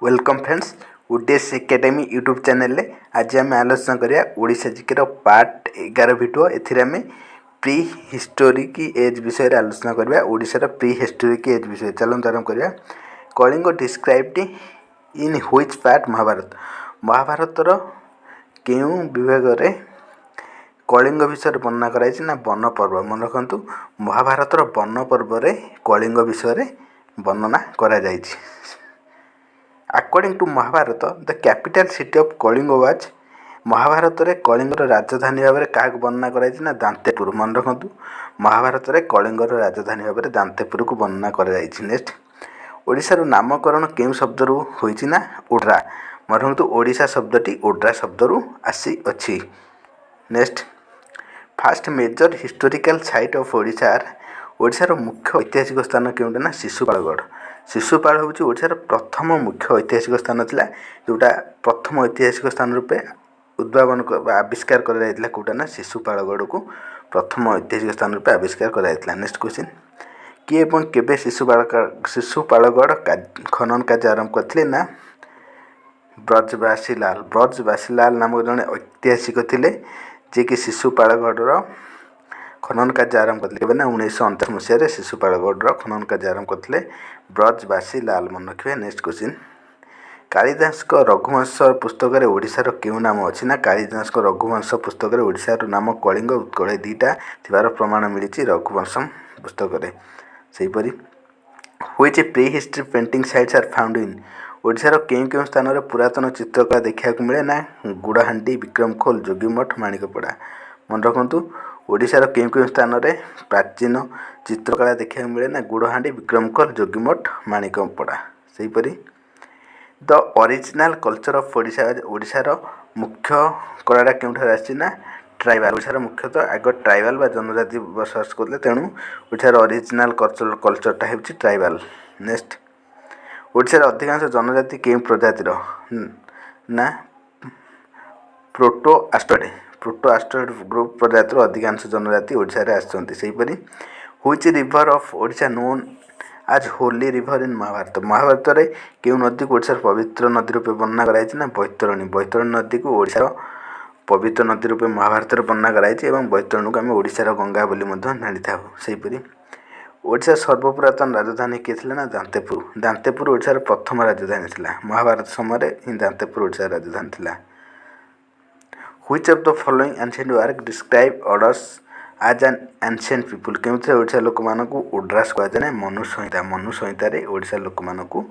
Welcome friends ODS academy YouTube channel रे आज आम आलोचना करिया ओडिशा जीके पार्ट 11 वीडियो एथिरे आम प्री हिस्टोरिक एज विषय रे आलोचना करिया ओडिशा प्री हिस्टोरिक एज विषय चलନ୍ତୁ आरंभ करिया। Kalinga described in which part महाभारतर केउं विभाग रे कलिंग विषय वर्णना कराई ना वन पर्व मन रखु महाभारतर वन पर्व रे कलिंग विषय वर्णना करा जायछि। According to Mahabharata, the capital city of Kalinga was Mahabharat रे कलिंगर राजधानी भाव में क्या वर्णना कराई ना दांतेपुर मन रखु महाभारत रे कलिंगर राजधानी भाव में दांतेपुर को वर्णना कराई। नेक्स्ट ओडिशार नामकरण केउं शब्द होइछि ना ओड्रा मन रखु ओडिशा शब्दटी ओड्रा शब्द आसी अछि। Next first major historical site of ओडिशार मुख्य ऐतिहासिक स्थान केउंटा ना शिशुपालगढ़। शिशुपाल हूँ ओडिशार प्रथम मुख्य ऐतिहासिक स्थान थिला जोटा प्रथम ऐतिहासिक स्थान रूपे उद्भावन आविष्कार कराइला कोटा ना शिशुपालगढ़ को प्रथम ऐतिहासिक स्थान रूपे आविष्कार कराइला। नेक्स्ट क्वेश्चन किए एवं केबे शिशुपालगढ़ खनन कार्य आरंभ करथिले ना ब्रजबासीलाल नामक जड़े ऐतिहासिक थिले जे कि शिशुपालगढ़ खनन कार्य आरंभ करते 1959 मसीह शिशुपालगढ़ खनन कार्य आरंभ करते ब्रजबासीलाल मन रखिए। नेक्स्ट क्वेश्चन कालिदास रघुवंश पुस्तक ओडिशार केउं नाम अच्छी ना कालिदास रघुवंश पुस्तक ओडिशार नाम कलिंग उत्कल दुईटा थिबार प्रमाण मिली रघुवंश पुस्तक सेहीपरि which prehistory painting sites are found in ओडिशार केउं केउं स्थान में पुरातन चित्रकला देखा मिले ना गुड़ाहांडी विक्रमखोल जोगीमठ माणिकपड़ा मन रखु ओडिशार केउं केउं स्थान में प्राचीन चित्रकला देखा मिले ना गुड़हांडी विक्रमखोल जोगीमठ माणिकपड़ा सेहीपरि द ओरिजिनल कल्चर ऑफ ओडिशार मुख्य कलाटा केउंठार आछि ना ट्राइबल ओडिशार मुख्यतः आग ट्राइबल बा जनजाति बसवास करले तेणु ओडिशार ओरिजिनल कल्चरटा हेउछि ट्राइबल। नेक्स्ट ओडिशार अधिकांश जनजाति केउं प्रजातिर ना प्रोटो आस्ट्रोइड ग्रुप प्रजातिर अधिकांश जनजाति ओडिशा रे आछंती। सेहीपरि which river of Odisha known as holy river in Mahabharat रे केउं नदी को ओडिशार पवित्र नदी रूपे वर्णना कराई ना बैतरणी नदी को ओडिशार पवित्र नदी रूपे महाभारत वर्णना कराई एवं बैतरणी को आम ओडिशार गंगा बोली जानी था। सेहीपरि ओडिशा सर्वपुरातन राजधानी किए थिले ना दांतेपुर ओडिशार प्रथम राजधानी थिला महाभारत समय ही दांतेपुर ओडिशार राजधानी थिला। Which of the following ancient work describe odours आज एन एंशिएंट पीपुल केउथे ओडिशा लोक मानकु ओड्रास कहा जाए मनु संहिता ओडिशा लोक मानकु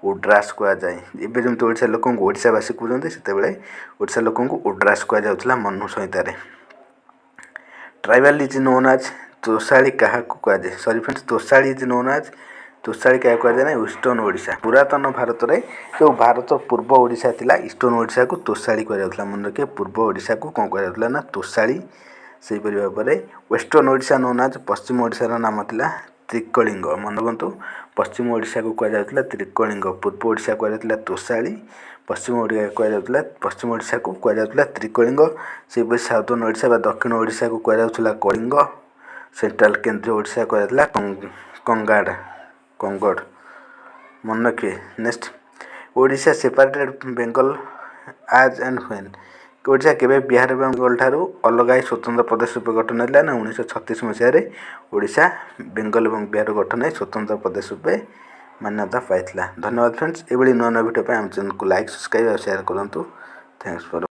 ओड्रास कहा जाए। एबे जमते ओडिशा लोक ओडिशावासी कहते सेतेबेले ओडिशा लोक ओड्रास कहा जाउथला Manu Samhita. Tribal is known as Tosali क्या कहा जाए sorry friends Tosali is known as Tosali क्या कहा जाए ना ईस्टर्न ओडिशा पुरातन भारत में जो भारत पूर्व ओडिशा थिला ईस्टर्न ओडिशा को तोशाली कहा जाउथला मन रखिए पूर्व ओडिशा को कौन कहा जाउथला ना तोशाली। सेहीपरि भाव में वेस्टर्न ओडिशा नोन आज पश्चिम ओडिशार नाम थिला त्रिकलिंग मन रखु पश्चिम ओडिशा को कहा जाउथला त्रिकलिंग पूर्व ओडिशा कहा जाउथला तोशाली पश्चिम ओडिशा को कहा जाउथला त्रिकलिंग। सेहीपरि साउथर्न ओडिशा बा दक्षिण ओडिशा को कहा जाउथला कलिंग सेंट्रल केंद्रीय ओडिशा कहा जाउथला कंगड़ मन रखिए। नेक्स्ट ओडिशा सेपरेटेड बेंगल आज एंड व्हेन ओडिशा केबे बिहार एवं बेंगल ठारू अलग स्वतंत्र प्रदेश रूप गठन होता ना 1936 मसीह ओडिशा बेंगल और बिहार गठन स्वतंत्र प्रदेश रूपे मान्यता पाई। धन्यवाद फ्रेंड्स एभली नुआ नुआ वीडियो आम चैनल को लाइक सब्सक्राइब और शेयर करूँ। Thanks for